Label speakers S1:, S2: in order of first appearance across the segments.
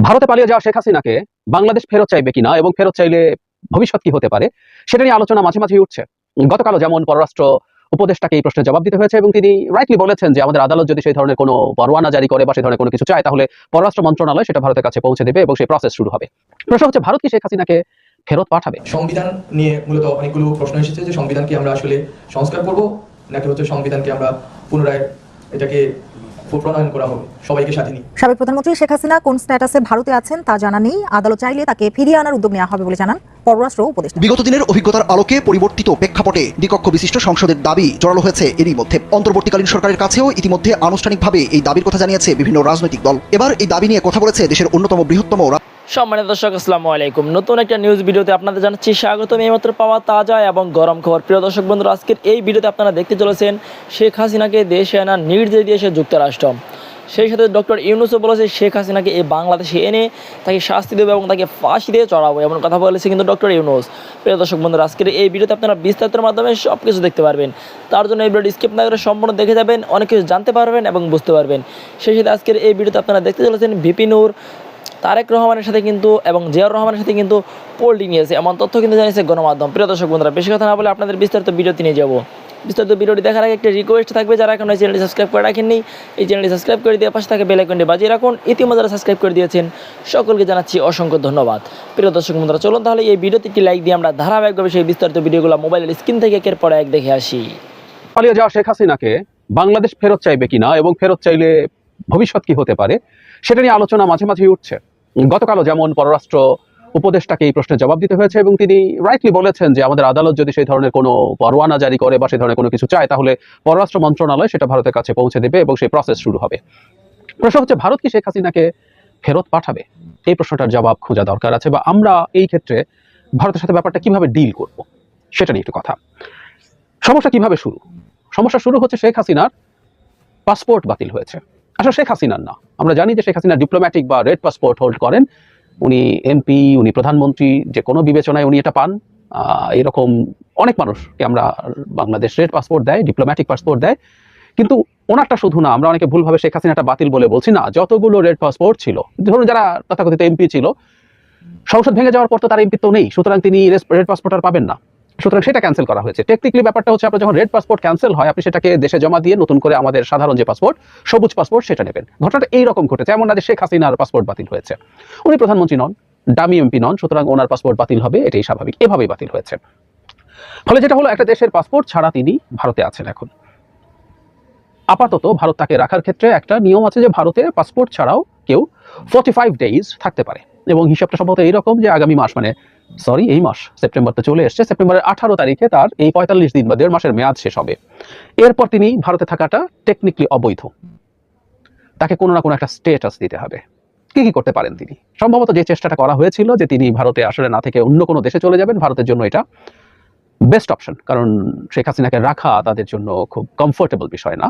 S1: ভারতে পালিয়ে যাওয়া শেখ হাসিনাকে বাংলাদেশ ফেরত চাইবে কিনা এবং ফেরত চাইলে ভবিষ্যৎ কি হতে পারে সেটা নিয়ে আলোচনা মাঝে মাঝেই উঠছে। গতকালও যেমন পররাষ্ট্র উপদেষ্টাকে এই প্রশ্নের জবাব দিতে হয়েছে এবং তিনি রাইটলি বলেছেন যে আমাদের আদালত যদি সেই ধরনের কোনো পরোয়ানা জারি করে বা সেই ধরনের কোনো কিছু চায় তাহলে পররাষ্ট্র মন্ত্রণালয় সেটা ভারতের কাছে পৌঁছে দেবে এবং সেই প্রসেস শুরু হবে। প্রশ্ন হচ্ছে, ভারত কি শেখ হাসিনাকে ফেরত পাঠাবে?
S2: সংবিধান নিয়ে মূলত অনেকগুলো প্রশ্ন এসেছে যে সংবিধানকে আমরা আসলে সংস্কার করব নাকি হচ্ছে সংবিধানকে আমরা পুনরায় এটাকে প্রণয়ন করা হবে সবাইকে সাথে নিয়ে।
S3: সাবেক প্রধানমন্ত্রী শেখ হাসিনা কোন স্ট্যাটাসে ভারতে আছেন তা জানা নেই। আদালত চাইলে তাকে ফিরিয়ে আনার উদ্যোগ নেওয়া হবে বলে জানান পররাষ্ট্র উপদেষ্টা।
S4: বিগত দিনের অভিজ্ঞতার আলোকে পরিবর্তিত প্রেক্ষাপটে দ্বিকক্ষ বিশিষ্ট সংসদের দাবি জোরালো হয়েছে এরই মধ্যে। অন্তর্বর্তীকালীন সরকারের কাছেও ইতিমধ্যে আনুষ্ঠানিকভাবে এই দাবির কথা জানিয়েছে বিভিন্ন রাজনৈতিক দল। এবার এই দাবি নিয়ে কথা বলেছে দেশের অন্যতম বৃহত্তম।
S5: সম্মানিত দর্শক, আসসালামু আলাইকুম। নতুন একটা নিউজ ভিডিওতে আপনাদের জানাচ্ছি স্বাগতম। এইমাত্র পাওয়া তাজা এবং গরম খবর। প্রিয় দর্শক বন্ধুরা, আজকের এই ভিডিওতে আপনারা দেখতে চলেছেন শেখ হাসিনাকে দেশে আনার নির্দেশ দিয়েছে যুক্তরাষ্ট্র। সেই সাথে ডক্টর ইউনূসও বলেছে শেখ হাসিনাকে এই বাংলাদেশে এনে তাকে শাস্তি দেবে এবং তাকে ফাঁসি দিয়ে চড়াবো, এমন কথা বলেছে কিন্তু ডক্টর ইউনূস। প্রিয় দর্শক বন্ধুরা, আজকের এই ভিডিওতে আপনারা বিস্তারিতের মাধ্যমে সব কিছু দেখতে পারবেন। তার জন্য এই ভিডিওটি স্কিপ না করে সম্পূর্ণ দেখে যাবেন, অনেক কিছু জানতে পারবেন এবং বুঝতে পারবেন। সেই সাথে আজকের এই ভিডিওতে আপনারা দেখতে চলেছেন ভিপি নূর তারেক রহমানের সাথে কিন্তু এবং জিয়াউর রহমানের সাথে কিন্তু পোল্টি নিয়েছে, এমন তথ্য কিন্তু জানিয়েছে গণমাধ্যম। প্রিয় দর্শক বন্ধুরা, বেশি কথা না বলে আপনাদের বিস্তারিত ভিডিওতে নিয়ে যাবো। বিস্তারিত ভিডিওটি দেখার আগে একটা রিকোয়েস্ট থাকবে, যারা এখন এই চ্যানেলটি সাবস্ক্রাইব করে রাখেননি এই চ্যানেলটি সাবস্ক্রাইব করে দিয়ে পাশে থাকে বেল আইকনটি বাজিয়ে রাখুন। ইতিমধ্যে যারা সাবস্ক্রাইব করে দিয়েছেন সকলকে জানাচ্ছি অসংখ্য ধন্যবাদ। প্রিয় দর্শক বন্ধুরা, চলুন তাহলে এই ভিডিওতে একটি লাইক দিয়ে আমরা ধারাবাহিকভাবে সেই বিস্তারিত ভিডিওগুলো মোবাইলের স্ক্রিন থেকে একের পর এক দেখে আসি।
S1: পালিয়ে যাওয়া শেখ হাসিনাকে বাংলাদেশ ফেরত চাইবে কিনা এবং ফেরত চাইলে ভবিষ্যৎ কি হতে পারে সেটা নিয়ে আলোচনা মাঝে মাঝেই উঠছে। গতকালও যেমন পররাষ্ট্র উপদেষ্টাকে এই প্রশ্নের জবাব দিতে হয়েছে এবং তিনি রাইটলি বলেছেন যে আমাদের আদালত যদি সেই ধরনের কোনো পরোয়ানা জারি করে বা সেই ধরনের কোনো কিছু চায় তাহলে পররাষ্ট্র মন্ত্রণালয় সেটা ভারতের কাছে পৌঁছে দেবে এবং সেই প্রসেস শুরু হবে। প্রশ্ন হচ্ছে, ভারত কি শেখ হাসিনাকে ফেরত পাঠাবে? এই প্রশ্নটার জবাব খোঁজা দরকার আছে, বা আমরা এই ক্ষেত্রে ভারতের সাথে ব্যাপারটা কিভাবে ডিল করব সেটা নিয়ে একটু কথা। সমস্যা কিভাবে শুরু? সমস্যা শুরু হচ্ছে শেখ হাসিনার পাসপোর্ট বাতিল হয়েছে। আসলে শেখ হাসিনার না, আমরা জানি যে শেখ হাসিনা ডিপ্লোম্যাটিক বা রেড পাসপোর্ট হোল্ড করেন। উনি এমপি, উনি প্রধানমন্ত্রী, যে কোনো বিবেচনায় উনি এটা পান। এরকম অনেক মানুষকে আমরা বাংলাদেশ রেড পাসপোর্ট দেয়, ডিপ্লোম্যাটিক পাসপোর্ট দেয়, কিন্তু ওনারটা শুধু না। আমরা অনেকে ভুলভাবে শেখ হাসিনাটা বাতিল বলে বলছি, না, যতগুলো রেড পাসপোর্ট ছিল, ধরুন যারা তথাকথিত এমপি ছিল, সংসদ ভেঙে যাওয়ার পর তো তার এমপি তো নেই, সুতরাং তিনি রেড পাসপোর্ট আর পাবেন না, সুতরাং সেটা ক্যান্সেল করা হয়েছে। টেকনিক্যালি ব্যাপারটা হচ্ছে, আপনার যখন রেড পাসপোর্ট ক্যান্সেল হয় আপনি সেটাকে দেশে জমা দিয়ে নতুন করে আমাদের সাধারণ যে পাসপোর্ট সবুজ পাসপোর্ট সেটা নেবেন। ঘটনাটা এইরকম ঘটেছে। এমন না যে শেখ হাসিনার পাসপোর্ট বাতিল হয়েছে, উনি প্রধানমন্ত্রী নন, দামি এমপি নন, সুতরাং ওনার পাসপোর্ট বাতিল হবে, এটাই স্বাভাবিক, এভাবেই বাতিল হয়েছে। ফলে যেটা হলো, একটা দেশের পাসপোর্ট ছাড়া তিনি ভারতে আছেন। এখন আপাতত ভারত তাকে রাখার ক্ষেত্রে একটা নিয়ম আছে যে ভারতে পাসপোর্ট ছাড়াও কেউ 45 ডেজ থাকতে পারে, এবং হিসাবটা সম্ভবত এইরকম যে আগামী মাস, মানে এই মাস সেপ্টেম্বর তো চলে এসছে, সেপ্টেম্বরের 18 তারিখে তার এই 45 দিন বা 1.5 মাসের মেয়াদ শেষ হবে। এরপর তিনি ভারতে থাকাটা টেকনিক্যালি অবৈধ, তাকে কোনো না কোনো একটা স্টেটাস দিতে হবে। কি কি করতে পারেন তিনি? সম্ভবত যে চেষ্টাটা করা হয়েছিল যে তিনি ভারতে আসলে না থেকে অন্য কোনো দেশে চলে যাবেন, ভারতের জন্য এটা বেস্ট অপশন, কারণ শেখ হাসিনাকে রাখা তাদের জন্য খুব কমফোর্টেবল বিষয় না।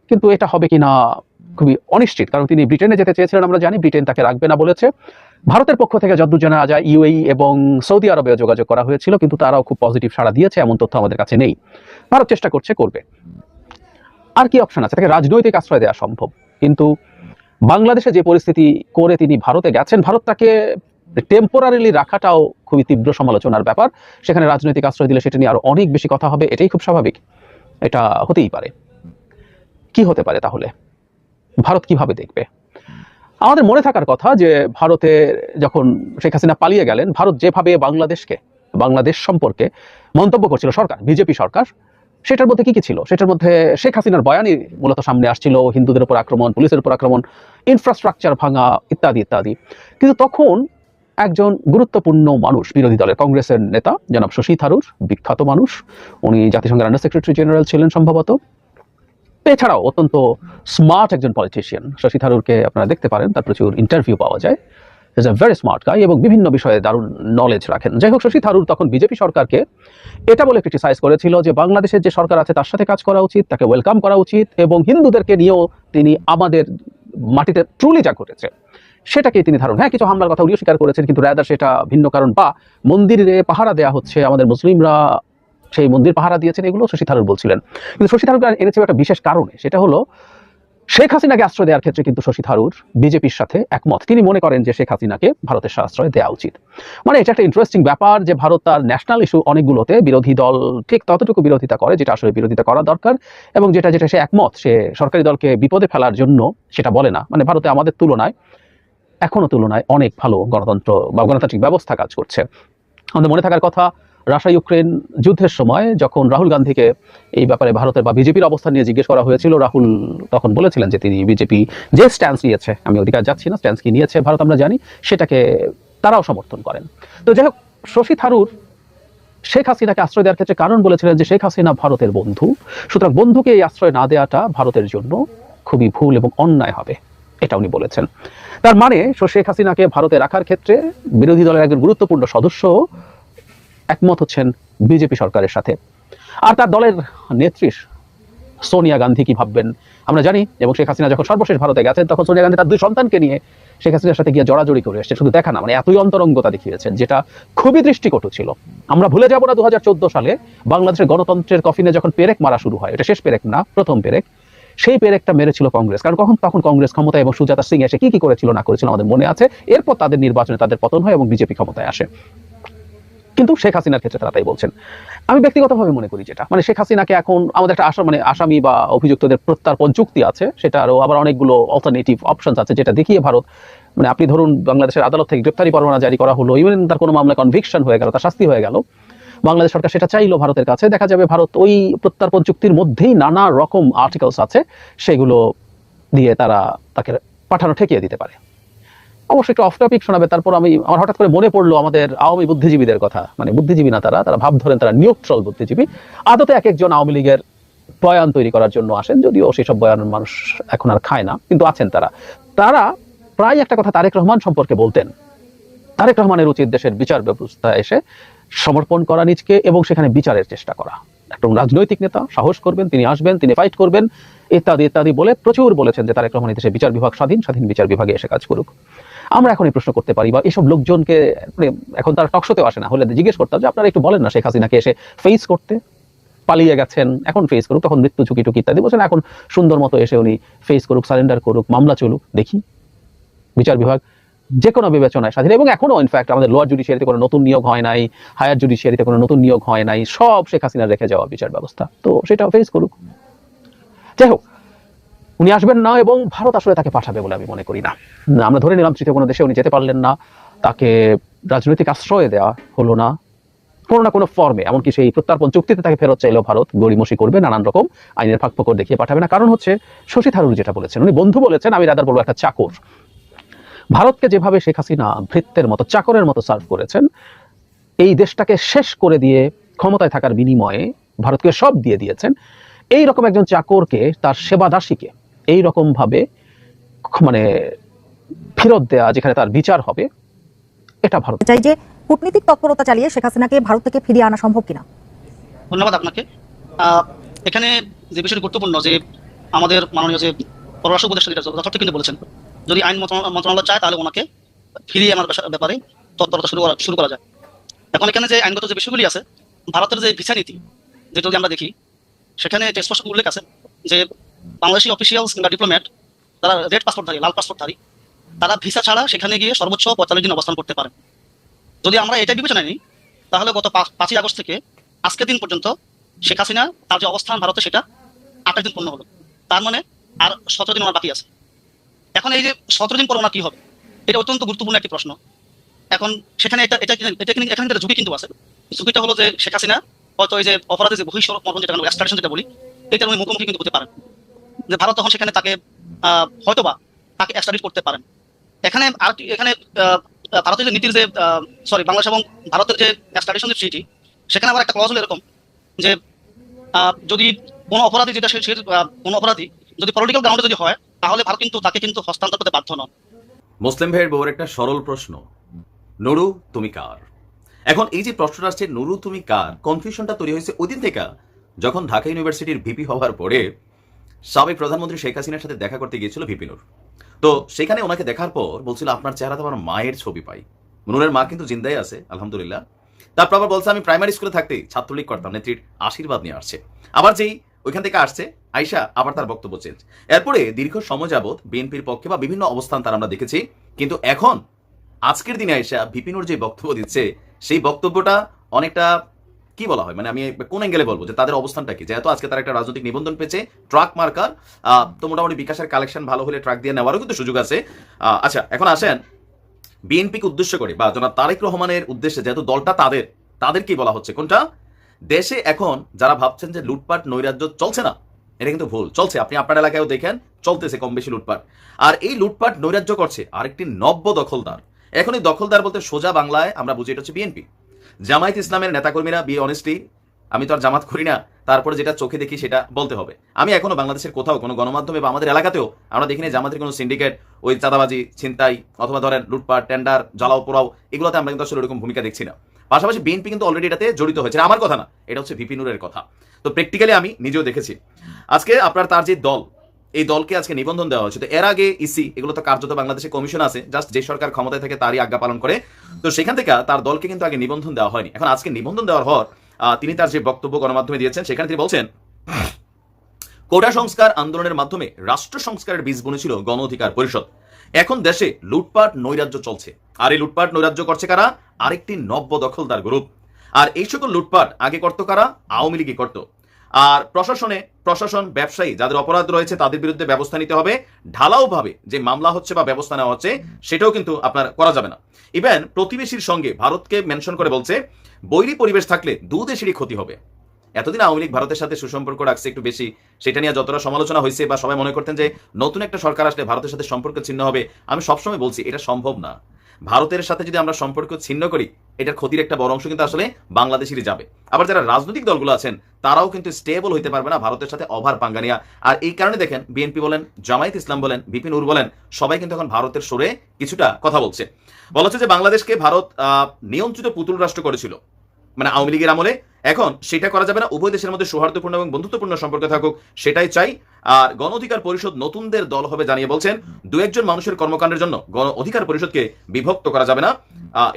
S1: কিন্তু এটা হবে কিনা খুবই অনিশ্চিত, কারণ তিনি ব্রিটেনে যেতে চেয়েছিলেন, আমরা জানি ব্রিটেন তাকে রাখবে না বলেছে। ভারতের পক্ষ থেকে যতদূর জানা যায় ইউএই এবং সৌদি আরবে যোগাযোগ করা হয়েছিল, কিন্তু তারাও খুব পজিটিভ সাড়া দিয়েছে, এমন তথ্য আমাদের কাছে নেই। ভারত চেষ্টা করছে, করবে। আর কি অপশন আছে? তাকে রাজনৈতিক আশ্রয় দেওয়া সম্ভব, কিন্তু বাংলাদেশে যে পরিস্থিতি করে তিনি ভারতে গেছেন, ভারত তাকে টেম্পোরারিলি রাখাটাও খুবই তীব্র সমালোচনার ব্যাপার। সেখানে রাজনৈতিক আশ্রয় দিলে সেটা নিয়ে আরো অনেক বেশি কথা হবে, এটাই খুব স্বাভাবিক, এটা হতেই পারে। কি হতে পারে তাহলে? ভারত কিভাবে দেখবে? আমাদের মনে থাকার কথা যে ভারতে যখন শেখ হাসিনা পালিয়ে গেলেন, ভারত যেভাবে বাংলাদেশ সম্পর্কে মন্তব্য করছিল সরকার, বিজেপি সরকার, সেটার মধ্যে কি কি ছিল? সেটার মধ্যে শেখ হাসিনার বয়ানই মূলত সামনে আসছিল, হিন্দুদের উপর আক্রমণ, পুলিশের উপর আক্রমণ, ইনফ্রাস্ট্রাকচার ভাঙা, ইত্যাদি ইত্যাদি। কিন্তু তখন একজন গুরুত্বপূর্ণ মানুষ, বিরোধী দলের কংগ্রেসের নেতা জনাব শশী থারুর, বিখ্যাত মানুষ, উনি জাতিসংঘের আন্ডার সেক্রেটারি জেনারেল ছিলেন সম্ভবত, এছাড়াও অত্যন্ত স্মার্ট একজন পলিটিশিয়ান। শশী থারুরকে আপনারা দেখতে পারেন, তার প্রচুর ইন্টারভিউ পাওয়া যায়। Is a very smart guy এবং বিভিন্ন বিষয়ে দারুণ নলেজ রাখেন। যাই হোক, শশী থারুর তখন বিজেপি সরকারকে এটা বলে ক্রিটিসাইজ করেছিল যে বাংলাদেশের যে সরকার আছে তার সাথে কাজ করা উচিত, তাকে ওয়েলকাম করা উচিত, এবং হিন্দুদেরকে নিয়েও তিনি আমাদের মাটিতে ট্রুলি যা করেছে সেটাকে তিনি ধারণ, হ্যাঁ, কিছু হামলার কথা উনিও স্বীকার করেছেন, কিন্তু রাদার সেটা ভিন্ন কারণ, বা মন্দিরে পাহারা দেওয়া হচ্ছে, আমাদের মুসলিমরা সেই মন্দির পাহারা দিয়েছেন, এগুলো শশী থারুর বলছিলেন। কিন্তু শশী থারুর এনেছে একটা বিশেষ কারণে, সেটা হলো শেখ হাসিনাকে আশ্রয় দেওয়ার ক্ষেত্রে কিন্তু শশী থারুর বিজেপির সাথে একমত। তিনি মনে করেন যে শেখ হাসিনাকে ভারতের আশ্রয় দেওয়া উচিত। মানে এটা একটা ইন্টারেস্টিং ব্যাপার যে ভারত তার ন্যাশনাল ইস্যু অনেকগুলোতে বিরোধী দল ঠিক ততটুকু বিরোধিতা করে যেটা আসলে বিরোধিতা করা দরকার, এবং যেটা যেটা সে একমত, সে সরকারি দলকে বিপদে ফেলার জন্য সেটা বলে না। মানে ভারতে আমাদের তুলনায় এখনো তুলনায় অনেক ভালো গণতন্ত্র বা গণতান্ত্রিক ব্যবস্থা কাজ করছে। আমাদের মনে থাকার কথা, রাশিয়া ইউক্রেন যুদ্ধের সময় যখন রাহুল গান্ধীকে এই ব্যাপারে ভারতের বা বিজেপির অবস্থান নিয়ে জিজ্ঞেস করা হয়েছিল, রাহুল তখন বলেছিলেন যে তিনি বিজেপি যে স্ট্যান্স নিয়েছে, আমি অধিকার যাচ্ছি না, স্ট্যান্স কি নিয়েছে ভারত আমরা জানি, সেটাকে তারাও সমর্থন করেন। তো যাই হোক, শশী থারুর শেখ হাসিনাকে আশ্রয় দেওয়ার ক্ষেত্রে কারণ বলেছিলেন যে শেখ হাসিনা ভারতের বন্ধু, সুতরাং বন্ধুকে এই আশ্রয় না দেওয়াটা ভারতের জন্য খুবই ভুল এবং অন্যায় হবে, এটা উনি বলেছেন। তার মানে শেখ হাসিনাকে ভারতে রাখার ক্ষেত্রে বিরোধী দলের একজন গুরুত্বপূর্ণ সদস্য একমত হচ্ছেন বিজেপি সরকারের সাথে। আর তার দলের নেত্রী সোনিয়া গান্ধী কি ভাববেন আমরা জানি, এবং শেখ হাসিনা যখন সর্বশেষ ভারতে গেছেন তখন সোনিয়া গান্ধী তার 2 সন্তানকে নিয়ে শেখ হাসিনার সাথে গিয়ে জড়াজড়ি করে এসেছে। শুধু দেখা না, মানে এতই অন্তরঙ্গতা দেখিয়েছেন যেটা খুবই দৃষ্টিকটু ছিল। আমরা ভুলে যাব না 2014 সালে বাংলাদেশের গণতন্ত্রের কফিনে যখন পেরেক মারা শুরু হয়, এটা শেষ পেরেক না, প্রথম পেরেক, সেই পেরেকটা মেরেছিল কংগ্রেস। কারণ তখন কংগ্রেস ক্ষমতায় এবং সুজাতা সিং এসে কি করেছিল না করেছিল আমাদের মনে আছে। এরপর তাদের নির্বাচনে তাদের পতন হয় এবং বিজেপি ক্ষমতায় আসে। কিন্তু শেখ হাসিনার ক্ষেত্রে তারা তাই বলছেন। আমি ব্যক্তিগতভাবে মনে করি যেটা, মানে শেখ হাসিনাকে এখন আমাদের একটা আসামি বা অভিযুক্তদের প্রত্যর্পণ চুক্তি আছে, সেটা আরো আবার অনেকগুলো অল্টারনেটিভ অপশনস আছে, যেটা দেখিয়ে ভারত, মানে আপনি ধরুন বাংলাদেশের আদালত থেকে গ্রেপ্তারি পরোয়ানা জারি করা হলো, ইভেন তার কোনো মামলায় কনভিকশন হয়ে গেল, তার শাস্তি হয়ে গেল, বাংলাদেশ সরকার সেটা চাইলো ভারতের কাছে, দেখা যাবে ভারত ওই প্রত্যর্পণ চুক্তির মধ্যেই নানা রকম আর্টিকেলস আছে, সেগুলো দিয়ে তারা তাকে পাঠানো ঠেকিয়ে দিতে পারে। অবশ্যই একটু অফ টপিক শোনাবে, তারপর আমার হঠাৎ করে মনে পড়লো আমাদের আওয়ামী বুদ্ধিজীবীদের কথা। মানে বুদ্ধিজীবী না, তারা ভাব ধরেন তারা নিউট্রাল বুদ্ধিজীবী। আদতে এক একজন আওয়ামী লীগের বয়ান তৈরি করার জন্য আসেন, যদিও সেসব বয়ান মানুষ এখন আর খায় না, কিন্তু আছেন তারা প্রায় একটা কথা তারেক রহমান সম্পর্কে বলতেন। তারেক রহমানের উচিত দেশের বিচার ব্যবস্থা এসে সমর্পণ করা নিজকে এবং সেখানে বিচারের চেষ্টা করা। একটা রাজনৈতিক নেতা সাহস করবেন, তিনি আসবেন, তিনি ফাইট করবেন, ইত্যাদি ইত্যাদি বলে প্রচুর বলেছেন যে তারেক রহমান দেশের বিচার বিভাগ স্বাধীন বিচার বিভাগে এসে কাজ করুক। আমরা এখন এই প্রশ্ন করতে পারি, বা এসব লোকজনকে এখন তারা টকশোতেও আসে না, হলে জিজ্ঞেস করতাম যে আপনারা একটু বলেন না শেখ হাসিনাকে এসে ফেস করতে, পালিয়ে গেছেন, এখন ফেস করুক, তখন মৃত্যু ঝুঁকি টুকি ইত্যাদি বলছেন, এখন সুন্দর মতো এসে উনি ফেস করুক, সারেন্ডার করুক, মামলা চলুক, দেখি বিচার বিভাগ যে কোনো বিবেচনায় স্বাধীন। এবং এখনো ইনফ্যাক্ট আমাদের লোয়ার জুডিশিয়ারিতে কোনো নতুন নিয়োগ হয় নাই, হায়ার জুডিশিয়ারিতে কোনো নতুন নিয়োগ হয় নাই, সব শেখ হাসিনার রেখে যাওয়া বিচার ব্যবস্থা, তো সেটা ফেস করুক। যাই হোক, উনি আসবেন না এবং ভারত আসলে তাকে পাঠাবে বলে আমি মনে করি না। আমরা ধরে নিলাম তৃতীয় কোনো দেশে উনি যেতে পারলেন না, তাকে রাজনৈতিক আশ্রয় দেওয়া হলো না কোনো না কোনো ফর্মে, এমনকি সেই প্রত্যর্পণ চুক্তিতে তাকে ফেরত চাইলেও ভারত গড়িমসি করবে, নানান রকম আইনের ফাঁক ফোকর দেখিয়ে পাঠাবে না। কারণ হচ্ছে শশী থারুর যেটা বলেছেন, উনি বন্ধু বলেছেন, আমি রাদার বলবো একটা চাকর। ভারতকে যেভাবে শেখ হাসিনা ভৃত্যের মতো চাকরের মতো সার্ভ করেছেন, এই দেশটাকে শেষ করে দিয়ে ক্ষমতায় থাকার বিনিময়ে ভারতকে সব দিয়ে দিয়েছেন, এই রকম একজন চাকরকে, তার সেবা দাসীকে এই রকম ভাবে মানে ফেরত দেয়া, যেখানে তার বিচার হবে, এটা ভারত
S3: চাই যে কূটনীতিক তৎপরতা চালিয়ে শেখ হাসিনাকে ভারত থেকে ফিরিয়ে আনা সম্ভব কিনা।
S6: ধন্যবাদ আপনাকে। এখানে যে বিষয়টি গুরুত্বপূর্ণ যে আমাদের মাননীয় যে পররাষ্ট্র উপদেষ্টা যেটা যথার্থ কিন্তু বলেছেন, যদি আইন মন্ত্রণালয় চায় তাহলে ওনাকে ফিরিয়ে আনার ব্যাপারে তৎপরতা শুরু করা যায়। এখন এখানে যে আইনগত যে বিষয়গুলি আছে, ভারতের যে ভিসা নীতি, যেটা যদি আমরা দেখি, সেখানে স্পষ্ট উল্লেখ আছে যে বাংলাদেশি অফিসিয়ালস কিংবা ডিপ্লোম্যাট, তারা রেড পাসপোর্টধারী, লাল পাসপোর্টধারী, তারা ভিসা ছাড়া সেখানে গিয়ে সর্বোচ্চ 45 দিন অবস্থান করতে পারে। যদি আমরা এটা বিবেচনায় নিই, তাহলে গত 5ই আগস্ট থেকে আজকের দিন পর্যন্ত শেখ হাসিনা তার যে অবস্থান ভারতে, সেটা 28 দিন পূর্ণ হলো। তার মানে আর 17 দিন ওনার বাকি আছে। এখন এই যে 17 দিন পর ওনার কি হবে, এটা অত্যন্ত গুরুত্বপূর্ণ একটি প্রশ্ন। এখন সেখানে এখানে ঝুঁকি কিন্তু আছে। ঝুঁকিটা হলো যে শেখ হাসিনা হয়তো এই যে অপরাধী যে বহিঃসড়ক মর্মন যেটা এক্সট্রাডিশন যেটা বলি, এটার উনি মুখোমুখি কিন্তু হতে পারেন, যে ভারত তখন সেখানে তাকে হয়তোবা তাকে এক্সট্রাডিট করতে পারেন। এখানে ভারতের যে নীতির যে বাংলাদেশ এবং ভারতের যে এক্সট্রাডিশন ট্রিটি, সেখানে আবার একটা ক্লজ হলো এরকম যে যদি কোনো অপরাধী কোনো অপরাধী যদি পলিটিক্যাল গ্রাউন্ডে যদি হয়, তাহলে ভারত কিন্তু তাকে কিন্তু হস্তান্তর করতে বাধ্য নন।
S7: মুসলিম ভাইয়ের বউর একটা সরল প্রশ্ন, নুরু তুমি কার? এখন এই যে প্রশ্নটা আসছে নুরু তুমি কার, কনফিউশনটা তৈরি হয়েছে ওই দিন থেকে যখন ঢাকা ইউনিভার্সিটির ভিপি হওয়ার পরে সাবেক প্রধানমন্ত্রী শেখ হাসিনার সাথে দেখা করতে গিয়েছিল ভিপি নূর। তো সেখানে ওনাকে দেখার পর বলছিল আপনার চেহারাতে আমার মায়ের ছবি পাই। নুরের মা কিন্তু জিন্দাই আছে আলহামদুলিল্লাহ। তারপর আবার বলছে আমি প্রাইমারি স্কুলে থাকতেই ছাত্রলীগ করতাম, নেত্রীর আশীর্বাদ নিয়ে আসছে। আবার যেই ওইখান থেকে আসছে, আইসা আবার তার বক্তব্য চেঞ্জ। এরপরে দীর্ঘ সময় যাবৎ বিএনপির পক্ষে বা বিভিন্ন অবস্থান তার আমরা দেখেছি, কিন্তু এখন আজকের দিনে আইসা ভিপি নুর যে বক্তব্য দিচ্ছে সেই বক্তব্যটা অনেকটা কি বলা হয়, মানে আমি কোন অ্যাঙ্গেলে বলবো যে তাদের অবস্থানটা কি, যেহেতু আজকে তারা একটা রাজনৈতিক নিবন্ধন পেয়েছে ট্রাক মার্কার, তো মোটামুটি বিকাশের কালেকশন ভালো হলে ট্রাক দিয়ে নেওয়ারও কিন্তু সুযোগ আছে। আচ্ছা, এখন আসেন বিএনপিকে উদ্দেশ্য করে বা জনাব তারেক রহমানের উদ্দেশ্যে, যেহেতু দলটা তাদের কি বলা হচ্ছে কোনটা, দেশে এখন যারা ভাবছেন যে লুটপাট নৈরাজ্য চলছে না, এটা কিন্তু ভুল, চলছে। আপনি আপনার এলাকায়ও দেখেন চলতেছে কম বেশি লুটপাট। আর এই লুটপাট নৈরাজ্য করছে আরেকটি নব্য দখলদার। এখন এই দখলদার বলতে সোজা বাংলায় আমরা বুঝি এটা হচ্ছে বিএনপি। জামায়াত ইসলামের নেতাকর্মীরা, বি অনেস্টলি, আমি তো আর জামাত করি না, তারপরে যেটা চোখে দেখি সেটা বলতে হবে। আমি এখনো বাংলাদেশের কোথাও কোনো গণমাধ্যমে বা আমাদের এলাকাতেও আমরা দেখিনি জামাতের কোনো সিন্ডিকেট, ওই চাঁদাবাজি, ছিনতাই অথবা ধরেন লুটপাট, টেন্ডার, জ্বালাও পোড়াও, এগুলোতে আমরা কিন্তু আসলে এরকম ভূমিকা দেখছি না। পাশাপাশি বিএনপি কিন্তু অলরেডি এটাতে জড়িত হয়েছে। আমার কথা না, এটা হচ্ছে ভিপি নুরের কথা। তো প্র্যাকটিক্যালি আমি নিজেও দেখেছি। আজকে আপনার তার যে দল, এই দলকে আজকে নিবন্ধন দেওয়া হয়েছে। তো এর আগে ইসি, এগুলো তো কার্যত বাংলাদেশে কমিশন আছে, জাস্ট যে সরকার ক্ষমতায় থাকে তারই আজ্ঞা পালন করে। তো সেখান থেকে তার দলকে কিন্তু আগে নিবন্ধন দেওয়া হয়নি। এখন আজকে নিবন্ধন দেওয়ার পর তিনি তার যে বক্তব্য গণমাধ্যমে দিয়েছেন, সেখানে তিনি বলছেন কোটা সংস্কার আন্দোলনের মাধ্যমে রাষ্ট্র সংস্কারের বীজ বুনেছিল গণ অধিকার পরিষদ। এখন দেশে লুটপাট নৈরাজ্য চলছে, আর এই লুটপাট নৈরাজ্য করছে কারা? আরেকটি নব্য দখলদার গ্রুপ। আর এই সকল লুটপাট আগে করতো কারা? আওয়ামী লীগই করত। আর প্রশাসন, ব্যবসায়ী যাদের অপরাধ রয়েছে তাদের বিরুদ্ধে ব্যবস্থা নিতে হবে। ঢালাও ভাবে যে মামলা হচ্ছে বা ব্যবস্থা নেওয়া হচ্ছে সেটাও কিন্তু আপনার করা যাবে না। ইভেন প্রতিবেশীর সঙ্গে ভারতকে মেনশন করে বলছে বৈরী পরিবেশ থাকলে দু দেশেরই ক্ষতি হবে। এতদিন আওয়ামী লীগ ভারতের সাথে সুসম্পর্ক রাখছে একটু বেশি, সেটা নিয়ে যতটা সমালোচনা হয়েছে বা সবাই মনে করতেন যে নতুন একটা সরকার আসলে ভারতের সাথে সম্পর্ক ছিন্ন হবে, আমি সবসময় বলছি এটা সম্ভব না। ভারতের সাথে যদি আমরা সম্পর্ক ছিন্ন করি, এটার ক্ষতির একটা বড় অংশ কিন্তু আসলে বাংলাদেশেরই যাবে। আবার যারা রাজনৈতিক দলগুলো আছেন তারাও কিন্তু স্টেবল হইতে পারবে না ভারতের সাথে ওভার পাঙ্গা নিয়া। আর এই কারণে দেখেন বিএনপি বলেন, জামায়াত ইসলাম বলেন, ভিপি নুর বলেন, সবাই কিন্তু এখন ভারতের সুরে কিছুটা কথা বলছে। বলা হচ্ছে যে বাংলাদেশকে ভারত নিয়ন্ত্রিত পুতুল রাষ্ট্র করেছিল, মানে আওয়ামী লীগের আমলে। এখন সেটা করা যাবে না, উভয় দেশের মধ্যে সৌহার্দ্যপূর্ণ এবং বন্ধুত্বপূর্ণ সম্পর্ক থাকুক, সেটাই চাই। আর গণ অধিকার পরিষদ নতুনদের দল হবে জানিয়ে বলছেন দু একজন মানুষের কর্মকাণ্ডের জন্য গণ অধিকার পরিষদকে বিভক্ত করা যাবে না।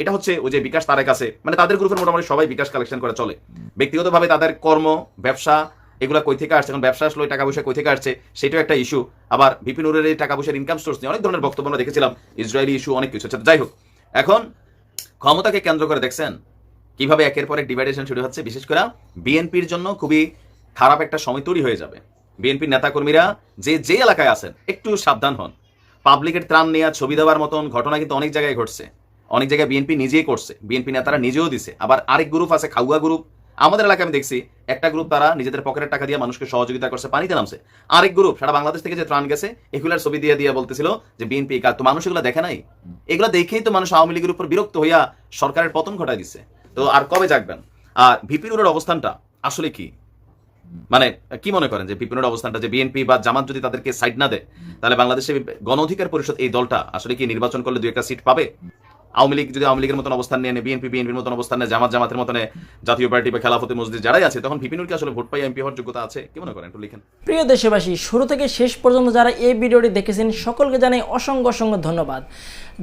S7: এটা হচ্ছে ওই যে বিকাশ তারেক আছে, মানে তাদের গ্রুপের মোটামুটি সবাই বিকাশ কালেকশন করে চলে। ব্যক্তিগতভাবে তাদের কর্ম, ব্যবসা, এগুলা কই থেকে আসছে, এখন ব্যবসা আসলে টাকা পয়সা কই থেকে আসছে সেটাও একটা ইস্যু। আবার ভিপি নুরের এই টাকা পয়সার ইনকাম সোর্স নিয়ে অনেক ধরনের বক্তব্য আমরা দেখেছিলাম, ইসরায়েলি ইস্যু, অনেক কিছু। যাই হোক, এখন ক্ষমতাকে কেন্দ্র করে দেখছেন কিভাবে একের পর এক ডিভাইডেশন শুরু হচ্ছে। বিশেষ করে বিএনপির জন্য খুবই খারাপ একটা সময় তৈরি হয়ে যাবে। বিএনপির নেতাকর্মীরা যে এলাকায় আছেন একটু সাবধান হন। পাবলিকের ত্রাণ নেওয়া, ছবি দেওয়ার মতন ঘটনা কিন্তু অনেক জায়গায় ঘটছে, অনেক জায়গায় বিএনপি নিজেই করছে, বিএনপি নেতারা নিজেও দিছে। আবার আরেক গ্রুপ আছে খাউয়া গ্রুপ, আমাদের এলাকায় আমি দেখছি একটা গ্রুপ তারা নিজেদের পকেটের টাকা দিয়ে মানুষকে সহযোগিতা করছে, পানিতে নামছে। আরেক গ্রুপ সারা বাংলাদেশ থেকে যে ত্রাণ গেছে এগুলার ছবি দিয়ে বলতেছিল যে বিএনপি কাজ। তো মানুষ এগুলো দেখে নাই, এগুলো দেখেই তো মানুষ আওয়ামী লীগের উপর বিরক্ত হইয়া সরকারের পতন ঘটায় দিচ্ছে। তো আর কবে জাগবেন? আর ভিপি নুরের অবস্থানটা আসলে কি, মানে কি মনে করেন যে ভিপি নুরের অবস্থানটা, যে বিএনপি বা জামাত যদি তাদেরকে সাইড না দেয় তাহলে বাংলাদেশে গণ অধিকার পরিষদ এই দলটা আসলে কি নির্বাচন করলে 2-1টা সিট পাবে? আওয়ামী লীগ যদি আওয়ামী লীগের মতন অবস্থান নিয়ে নেয়, বিএনপির মতন অবস্থান নেয়, জামাতের মতন জাতীয় পার্টি বা খেলাফতে মসজিদ যারাই আছে, তখন ভিপি নুরকে আসলে ভোট পাই এমপি হওয়ার যোগ্যতা আছে? কি মনে করেন, একটু লিখেন।
S5: প্রিয় দেশবাসী, শুরু থেকে শেষ পর্যন্ত যারা এই ভিডিওটি দেখেছেন সকলকে জানাই অসংখ্য ধন্যবাদ।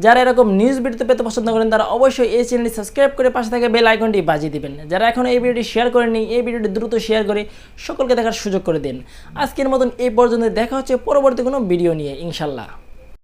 S5: যারা এরকম নিউজ ভিডিও পেতে পছন্দ করেন তারা অবশ্যই এই চ্যানেলটি সাবস্ক্রাইব করে পাশে থাকা বেল আইকনটি বাজিয়ে দিবেন। যারা এখন এই ভিডিওটি শেয়ার করেননি, এই ভিডিওটি দ্রুত শেয়ার করে সকলকে দেখার সুযোগ করে দিন। আজকের মতন এই পর্যন্ত, দেখা হচ্ছে পরবর্তী কোনো ভিডিও নিয়ে ইনশাল্লাহ।